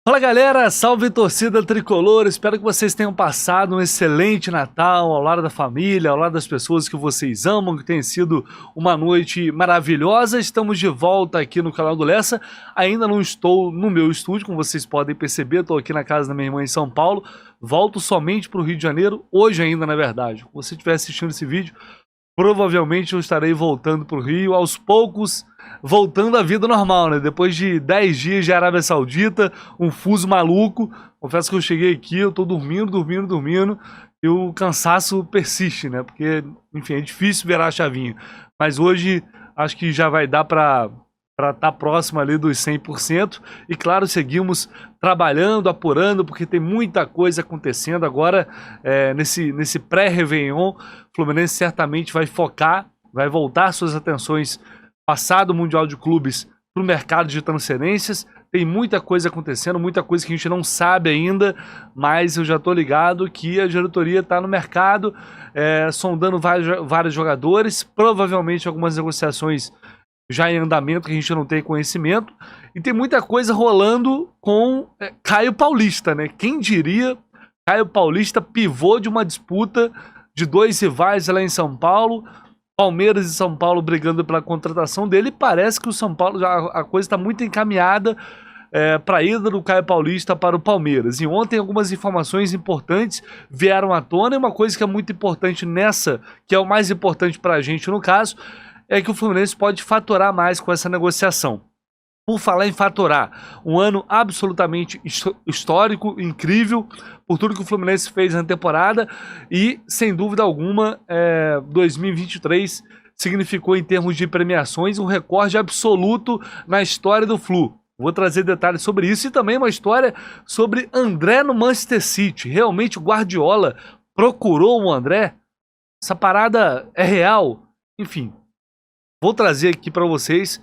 Fala galera, salve torcida tricolor, espero que vocês tenham passado um excelente Natal ao lado da família, ao lado das pessoas que vocês amam, que tenha sido uma noite maravilhosa. Estamos de volta aqui no canal do Lessa, ainda não estou no meu estúdio, como vocês podem perceber, estou aqui na casa da minha irmã em São Paulo, volto somente para o Rio de Janeiro, hoje ainda na verdade. Se você estiver assistindo esse vídeo, provavelmente eu estarei voltando para o Rio, aos poucos, voltando à vida normal, né? Depois de 10 dias de Arábia Saudita, um fuso maluco. Confesso que eu cheguei aqui, eu tô dormindo, e o cansaço persiste, né? Porque, enfim, é difícil virar a chavinha. Mas hoje, acho que já vai dar para estar próximo ali dos 100%. E, claro, seguimos trabalhando, apurando, porque tem muita coisa acontecendo agora nesse pré-Réveillon. O Fluminense certamente vai focar, vai voltar suas atenções passado o Mundial de Clubes para o mercado de transferências. Tem muita coisa acontecendo, muita coisa que a gente não sabe ainda, mas eu já estou ligado que a diretoria está no mercado, sondando vários jogadores, provavelmente algumas negociações já em andamento que a gente não tem conhecimento, e tem muita coisa rolando com Caio Paulista, né? Quem diria, Caio Paulista, pivô de uma disputa de dois rivais lá em São Paulo, Palmeiras e São Paulo brigando pela contratação dele. Parece que o São Paulo, a coisa está muito encaminhada para a ida do Caio Paulista para o Palmeiras. E ontem algumas informações importantes vieram à tona, e uma coisa que é muito importante nessa, que é o mais importante para a gente no caso, é que o Fluminense pode faturar mais com essa negociação. Por falar em faturar, um ano absolutamente histórico, incrível, por tudo que o Fluminense fez na temporada, e, sem dúvida alguma, 2023 significou, em termos de premiações, um recorde absoluto na história do Flu. Vou trazer detalhes sobre isso e também uma história sobre André no Manchester City. Realmente o Guardiola procurou o André? Essa parada é real? Enfim, vou trazer aqui para vocês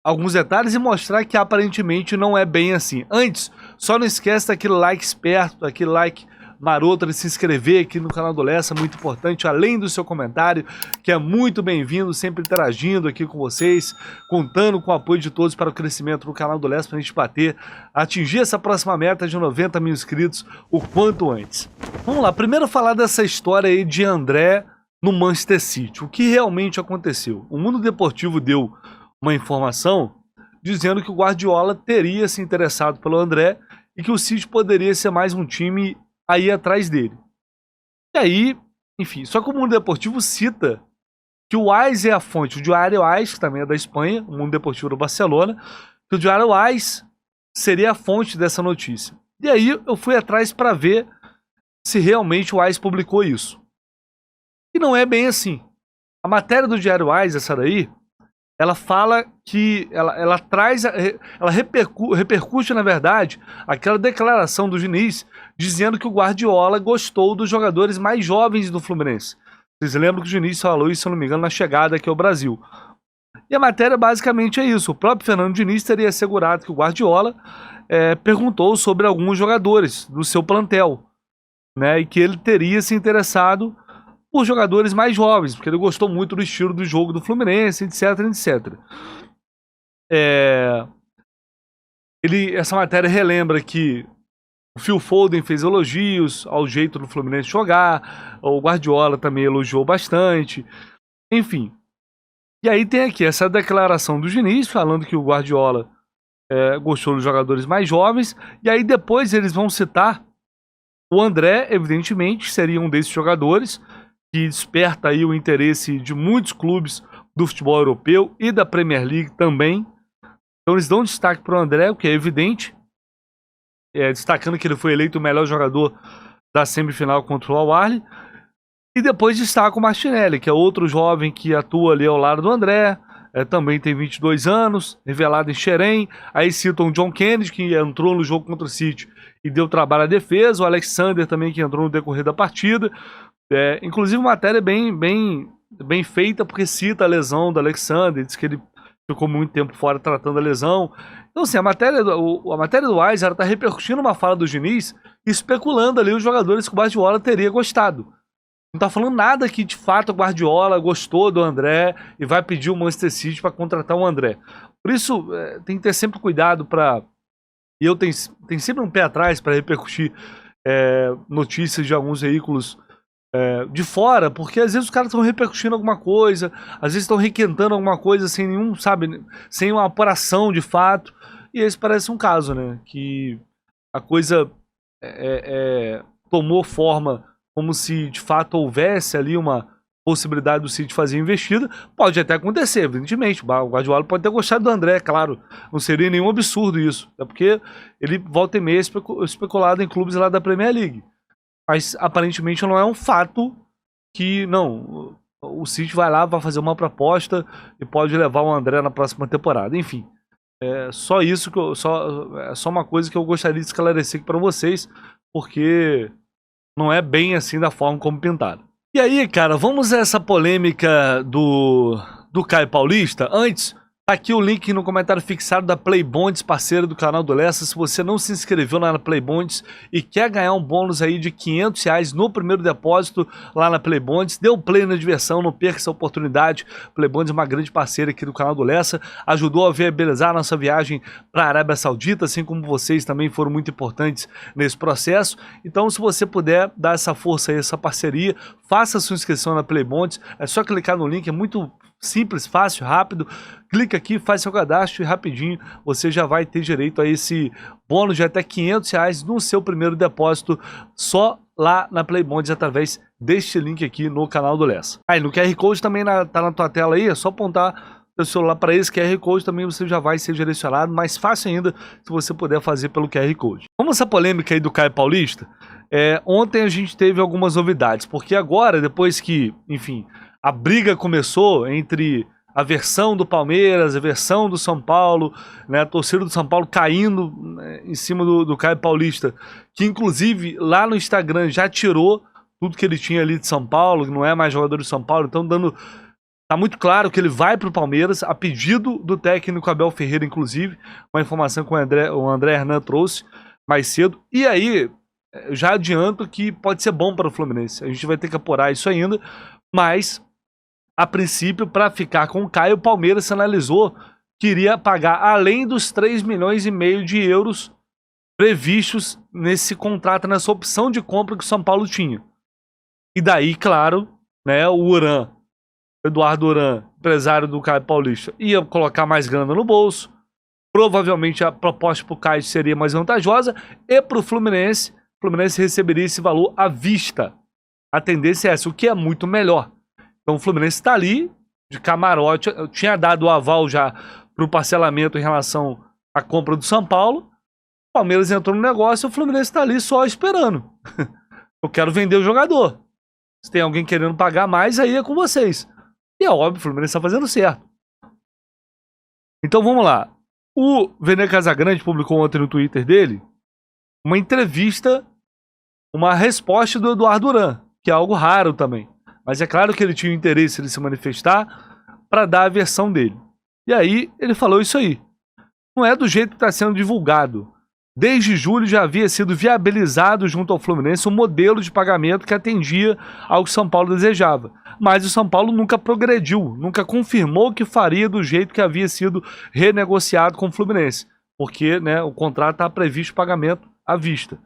alguns detalhes e mostrar que aparentemente não é bem assim. Antes, só não esquece daquele like esperto, daquele like maroto, de se inscrever aqui no canal do Lessa, muito importante, além do seu comentário, que é muito bem-vindo, sempre interagindo aqui com vocês, contando com o apoio de todos para o crescimento do canal do Lessa, para a gente atingir essa próxima meta de 90 mil inscritos o quanto antes. Vamos lá, primeiro falar dessa história aí de André no Manchester City. O que realmente aconteceu? O Mundo Deportivo deu uma informação dizendo que o Guardiola teria se interessado pelo André e que o City poderia ser mais um time aí atrás dele. E aí, enfim, só que o Mundo Deportivo cita que o AS é a fonte, o Diário AS, que também é da Espanha, o Mundo Deportivo do Barcelona, que o Diário AS seria a fonte dessa notícia. E aí eu fui atrás para ver se realmente o AS publicou isso. E não é bem assim. A matéria do Diário AS, essa daí, ela fala que ela traz, ela repercute, na verdade, aquela declaração do Diniz dizendo que o Guardiola gostou dos jogadores mais jovens do Fluminense. Vocês lembram que o Diniz falou isso, se eu não me engano, na chegada aqui ao Brasil. E a matéria basicamente é isso. O próprio Fernando Diniz teria assegurado que o Guardiola perguntou sobre alguns jogadores do seu plantel, né, e que ele teria se interessado por jogadores mais jovens, porque ele gostou muito do estilo do jogo do Fluminense, etc, etc. Essa matéria relembra que o Phil Foden fez elogios ao jeito do Fluminense jogar, o Guardiola também elogiou bastante, enfim. E aí tem aqui essa declaração do Diniz falando que o Guardiola gostou dos jogadores mais jovens, e aí depois eles vão citar o André, evidentemente, seria um desses jogadores, que desperta aí o interesse de muitos clubes do futebol europeu e da Premier League também. Então eles dão destaque para o André, o que é evidente, destacando que ele foi eleito o melhor jogador da semifinal contra o Al-Ahly. E depois destaca o Martinelli, que é outro jovem que atua ali ao lado do André, também tem 22 anos, revelado em Xerém. Aí citam o John Kennedy, que entrou no jogo contra o City e deu trabalho à defesa, o Alexander também, que entrou no decorrer da partida. Inclusive uma matéria bem feita, porque cita a lesão do Alexander, diz que ele ficou muito tempo fora tratando a lesão. Então assim, a matéria do AS está repercutindo uma fala do Diniz, especulando ali os jogadores que o Guardiola teria gostado. Não está falando nada que de fato o Guardiola gostou do André e vai pedir o Manchester City para contratar o André. Por isso tem que ter sempre cuidado para E eu tenho sempre um pé atrás para repercutir notícias de alguns veículos de fora, porque às vezes os caras estão repercutindo alguma coisa, às vezes estão requentando alguma coisa sem nenhum, sabe, sem uma apuração de fato. E esse parece um caso, né? Que a coisa tomou forma como se de fato houvesse ali uma possibilidade do City fazer investida. Pode até acontecer, evidentemente. O Guardiola pode ter gostado do André, claro. Não seria nenhum absurdo isso. É porque ele volta e meia especulado em clubes lá da Premier League. Mas aparentemente não é um fato que, não, o City vai lá, vai fazer uma proposta e pode levar o André na próxima temporada. Enfim, é só isso que é só uma coisa que eu gostaria de esclarecer aqui para vocês, porque não é bem assim da forma como pintaram. E aí, cara, vamos a essa polêmica do Caio Paulista. Antes, tá aqui o link no comentário fixado da Playbonds, parceira do canal do Lessa. Se você não se inscreveu lá na Playbonds e quer ganhar um bônus aí de R$500 no primeiro depósito lá na Playbonds, dê um play na diversão, não perca essa oportunidade. Playbonds é uma grande parceira aqui do canal do Lessa, ajudou a viabilizar a nossa viagem para a Arábia Saudita, assim como vocês também foram muito importantes nesse processo. Então, se você puder dar essa força aí, essa parceria, faça sua inscrição na Playbonds, é só clicar no link, é muito simples, fácil, rápido. Clica aqui, faz seu cadastro e rapidinho você já vai ter direito a esse bônus de até R$500 no seu primeiro depósito, só lá na Playbonds através deste link aqui no canal do Lessa. Aí no QR Code também tá na tua tela aí, é só apontar o celular para esse QR Code, também você já vai ser direcionado, mais fácil ainda se você puder fazer pelo QR Code. Vamos essa polêmica aí do Caio Paulista. Ontem a gente teve algumas novidades, porque agora, depois que, enfim, a briga começou entre a versão do Palmeiras, a versão do São Paulo, né, a torcida do São Paulo caindo, né, em cima do Caio Paulista, que inclusive lá no Instagram já tirou tudo que ele tinha ali de São Paulo, que não é mais jogador de São Paulo, então tá muito claro que ele vai para o Palmeiras, a pedido do técnico Abel Ferreira, inclusive, uma informação que o André Hernan trouxe mais cedo. E aí, eu já adianto que pode ser bom para o Fluminense, a gente vai ter que apurar isso ainda, mas a princípio, para ficar com o Caio, o Palmeiras sinalizou que iria pagar além dos 3,5 milhões de euros previstos nesse contrato, nessa opção de compra que o São Paulo tinha. E daí, claro, né, o Eduardo Uran, empresário do Caio Paulista, ia colocar mais grana no bolso. Provavelmente a proposta para o Caio seria mais vantajosa. E para o Fluminense receberia esse valor à vista. A tendência é essa, o que é muito melhor. Então o Fluminense está ali, de camarote. Eu tinha dado o aval já para o parcelamento em relação à compra do São Paulo. O Palmeiras entrou no negócio e o Fluminense está ali só esperando. Eu quero vender o jogador. Se tem alguém querendo pagar mais, aí é com vocês. E é óbvio, o Fluminense está fazendo certo. Então vamos lá. O Vene Casagrande publicou ontem no Twitter dele uma entrevista, uma resposta do Eduardo Uran, que é algo raro também. Mas é claro que ele tinha o interesse de se manifestar para dar a versão dele. E aí ele falou isso aí. Não é do jeito que está sendo divulgado. Desde julho já havia sido viabilizado junto ao Fluminense um modelo de pagamento que atendia ao que São Paulo desejava. Mas o São Paulo nunca progrediu, nunca confirmou que faria do jeito que havia sido renegociado com o Fluminense. Porque, né, o contrato está previsto pagamento à vista.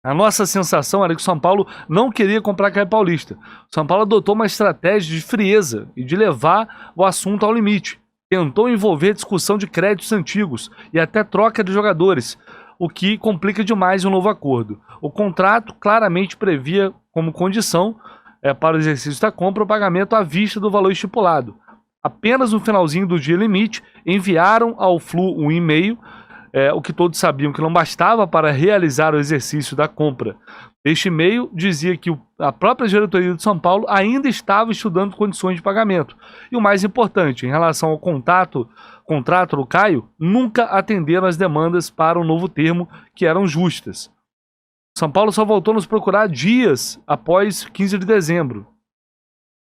A nossa sensação era que o São Paulo não queria comprar Caio Paulista. O São Paulo adotou uma estratégia de frieza e de levar o assunto ao limite. Tentou envolver discussão de créditos antigos e até troca de jogadores, o que complica demais o novo acordo. O contrato claramente previa como condição para o exercício da compra o pagamento à vista do valor estipulado. Apenas no finalzinho do dia limite, enviaram ao Flu um e-mail, o que todos sabiam que não bastava para realizar o exercício da compra. Este e-mail dizia que a própria diretoria de São Paulo ainda estava estudando condições de pagamento. E o mais importante, em relação ao contrato do Caio, nunca atenderam as demandas para um novo termo que eram justas. São Paulo só voltou a nos procurar dias após 15 de dezembro.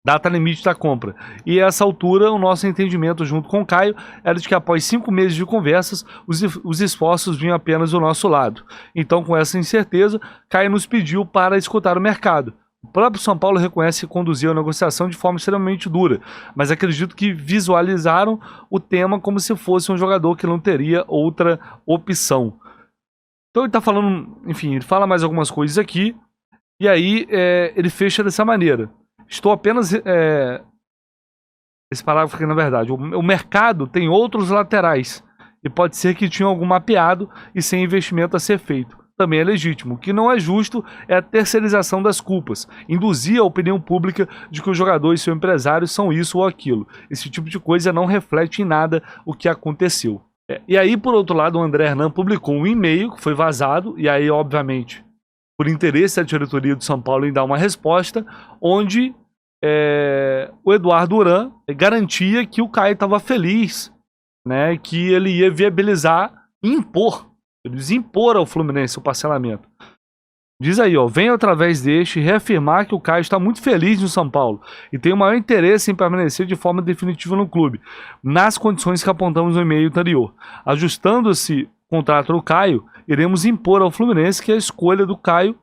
Data limite da compra. E a essa altura, o nosso entendimento junto com o Caio era de que após 5 meses de conversas, os esforços vinham apenas do nosso lado. Então, com essa incerteza, Caio nos pediu para escutar o mercado. O próprio São Paulo reconhece que conduziu a negociação de forma extremamente dura, mas acredito que visualizaram o tema como se fosse um jogador que não teria outra opção. Então ele tá falando, enfim, ele fala mais algumas coisas aqui, e aí ele fecha dessa maneira. Estou apenas... esse parágrafo aqui, na verdade, o mercado tem outros laterais, e pode ser que tinha algum mapeado e sem investimento a ser feito. Também é legítimo. O que não é justo é a terceirização das culpas, induzir a opinião pública de que o jogador e seu empresário são isso ou aquilo. Esse tipo de coisa não reflete em nada o que aconteceu. E aí, por outro lado, o André Hernan publicou um e-mail que foi vazado, e aí, obviamente, por interesse da diretoria do São Paulo em dar uma resposta, onde o Eduardo Uran garantia que o Caio estava feliz, né, que ele ia viabilizar e impor ao Fluminense o parcelamento. Diz aí, venho através deste reafirmar que o Caio está muito feliz no São Paulo e tem o maior interesse em permanecer de forma definitiva no clube, nas condições que apontamos no e-mail anterior. Ajustando-se o contrato do Caio, iremos impor ao Fluminense que a escolha do Caio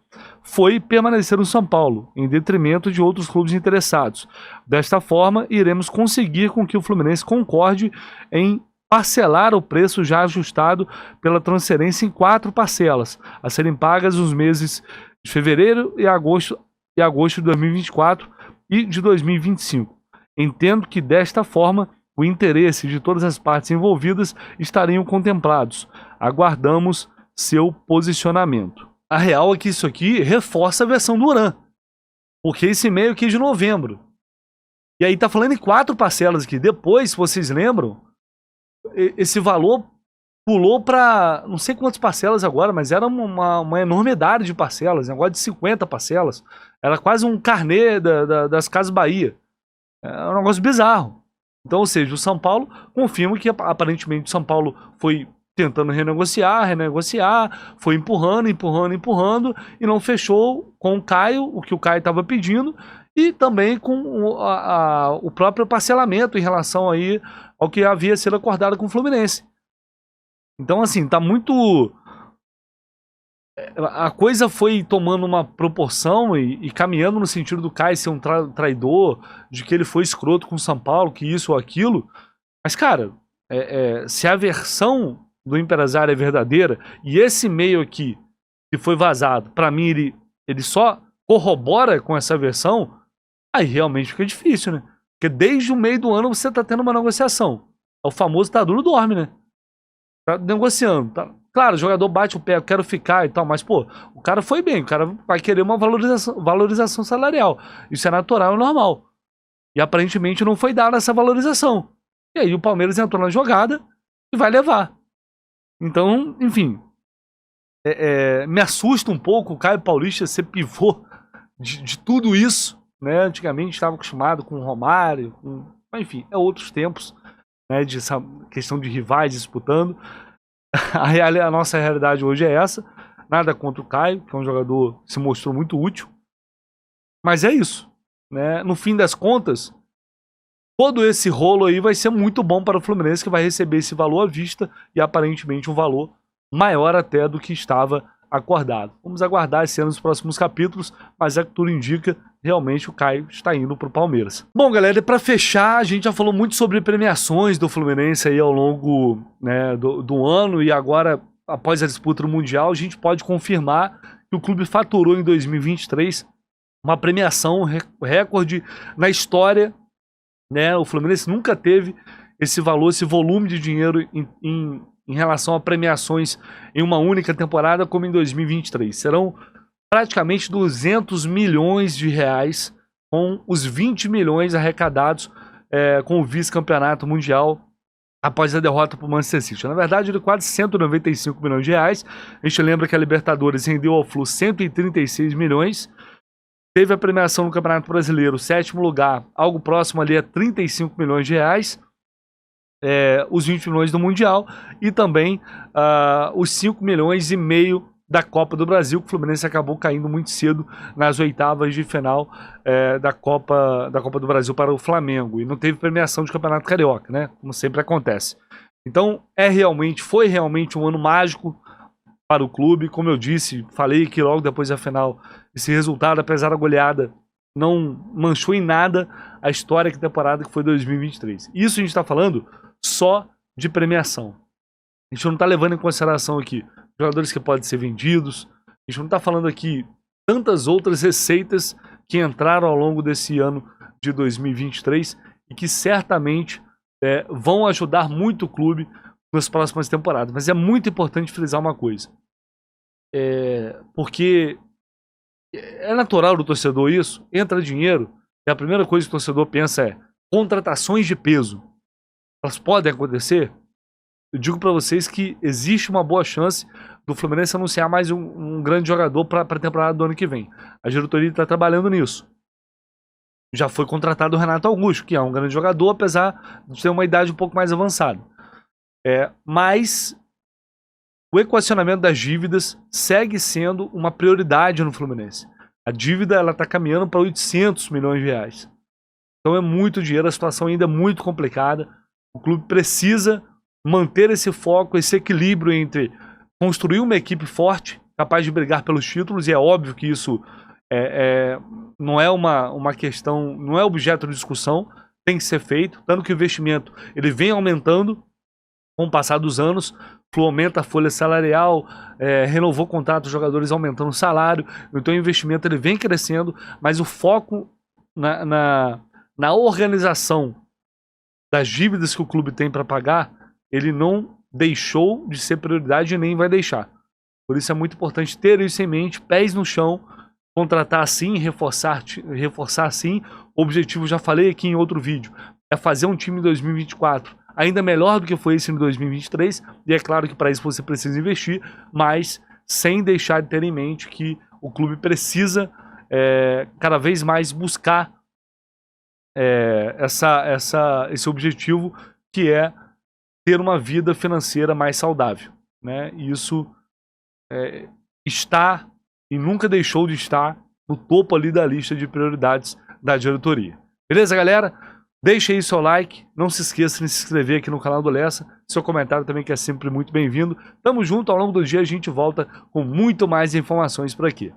foi permanecer no São Paulo, em detrimento de outros clubes interessados. Desta forma, iremos conseguir com que o Fluminense concorde em parcelar o preço já ajustado pela transferência em 4 parcelas, a serem pagas nos meses de fevereiro e agosto de 2024 e de 2025. Entendo que desta forma o interesse de todas as partes envolvidas estariam contemplados. Aguardamos seu posicionamento. A real é que isso aqui reforça a versão do Uran, porque esse e-mail aqui é de novembro. E aí tá falando em 4 parcelas aqui. Depois, se vocês lembram, esse valor pulou para não sei quantas parcelas agora, mas era uma enormidade de parcelas, negócio de 50 parcelas. Era quase um carnê das Casas Bahia. É um negócio bizarro. Então, ou seja, o São Paulo confirma que aparentemente o São Paulo foi tentando renegociar, foi empurrando e não fechou com o Caio, o que o Caio estava pedindo, e também com o próprio parcelamento em relação aí ao que havia sido acordado com o Fluminense. Então, assim, tá muito... A coisa foi tomando uma proporção e caminhando no sentido do Caio ser um traidor, de que ele foi escroto com o São Paulo, que isso ou aquilo. Mas, cara, se a versão do empresário é verdadeira, e esse e-mail aqui, que foi vazado, pra mim ele só corrobora com essa versão, aí realmente fica difícil, né? Porque desde o meio do ano você tá tendo uma negociação. É o famoso tá duro dorme, né? Tá negociando, tá? Claro, o jogador bate o pé, eu quero ficar e tal, mas, pô, o cara foi bem, o cara vai querer uma valorização salarial. Isso é natural e normal. E aparentemente não foi dada essa valorização. E aí o Palmeiras entrou na jogada e vai levar. Então, enfim, me assusta um pouco o Caio Paulista ser pivô de tudo isso, né? Antigamente estava acostumado com o Romário, enfim, outros tempos, né? De essa questão de rivais disputando. A nossa realidade hoje é essa. Nada contra o Caio, que é um jogador que se mostrou muito útil. Mas é isso, né? No fim das contas, todo esse rolo aí vai ser muito bom para o Fluminense, que vai receber esse valor à vista e aparentemente um valor maior até do que estava acordado. Vamos aguardar esse ano nos próximos capítulos, mas é que tudo indica, realmente o Caio está indo para o Palmeiras. Bom, galera, e para fechar, a gente já falou muito sobre premiações do Fluminense aí ao longo, né, do ano, e agora, após a disputa do Mundial, a gente pode confirmar que o clube faturou em 2023 uma premiação recorde na história, né? O Fluminense nunca teve esse valor, esse volume de dinheiro em relação a premiações em uma única temporada como em 2023. Serão praticamente 200 milhões de reais, com os 20 milhões arrecadados com o vice-campeonato mundial após a derrota para o Manchester City. Na verdade, de quase 195 milhões de reais. A gente lembra que a Libertadores rendeu ao Flu 136 milhões. Teve a premiação no Campeonato Brasileiro, 7º lugar, algo próximo ali a 35 milhões de reais. Os 20 milhões do Mundial e também os 5 milhões e meio da Copa do Brasil, que o Fluminense acabou caindo muito cedo nas oitavas de final da Copa do Brasil para o Flamengo, e não teve premiação de Campeonato Carioca, né? Como sempre acontece. Então foi realmente um ano mágico para o clube. Como eu disse, falei que logo depois da final, esse resultado, apesar da goleada, não manchou em nada a história da temporada que foi 2023. Isso a gente está falando só de premiação. A gente não está levando em consideração aqui jogadores que podem ser vendidos. A gente não está falando aqui tantas outras receitas que entraram ao longo desse ano de 2023 e que certamente vão ajudar muito o clube nas próximas temporadas. Mas é muito importante frisar uma coisa. Porque é natural do torcedor isso, entra dinheiro e a primeira coisa que o torcedor pensa é contratações de peso. Elas podem acontecer? Eu digo para vocês que existe uma boa chance do Fluminense anunciar mais um grande jogador para a temporada do ano que vem. A diretoria está trabalhando nisso. Já foi contratado o Renato Augusto, que é um grande jogador, apesar de ter uma idade um pouco mais avançada. Mas o equacionamento das dívidas segue sendo uma prioridade no Fluminense. A dívida está caminhando para 800 milhões de reais. Então é muito dinheiro, a situação ainda é muito complicada. O clube precisa manter esse foco, esse equilíbrio entre construir uma equipe forte, capaz de brigar pelos títulos, e é óbvio que isso não é uma questão, não é objeto de discussão, tem que ser feito, tanto que o investimento ele vem aumentando com o passar dos anos. O Flu aumenta a folha salarial, renovou o contrato dos jogadores aumentando o salário, então o investimento ele vem crescendo, mas o foco na organização das dívidas que o clube tem para pagar, ele não deixou de ser prioridade e nem vai deixar. Por isso é muito importante ter isso em mente, pés no chão, contratar sim, reforçar sim. O objetivo, já falei aqui em outro vídeo, é fazer um time em 2024 ainda melhor do que foi esse em 2023, e é claro que para isso você precisa investir, mas sem deixar de ter em mente que o clube precisa cada vez mais buscar esse objetivo, que é ter uma vida financeira mais saudável, né? E isso está e nunca deixou de estar no topo ali da lista de prioridades da diretoria. Beleza, galera? Deixe aí seu like, não se esqueça de se inscrever aqui no canal do Lessa, seu comentário também que é sempre muito bem-vindo. Tamo junto, ao longo do dia a gente volta com muito mais informações por aqui.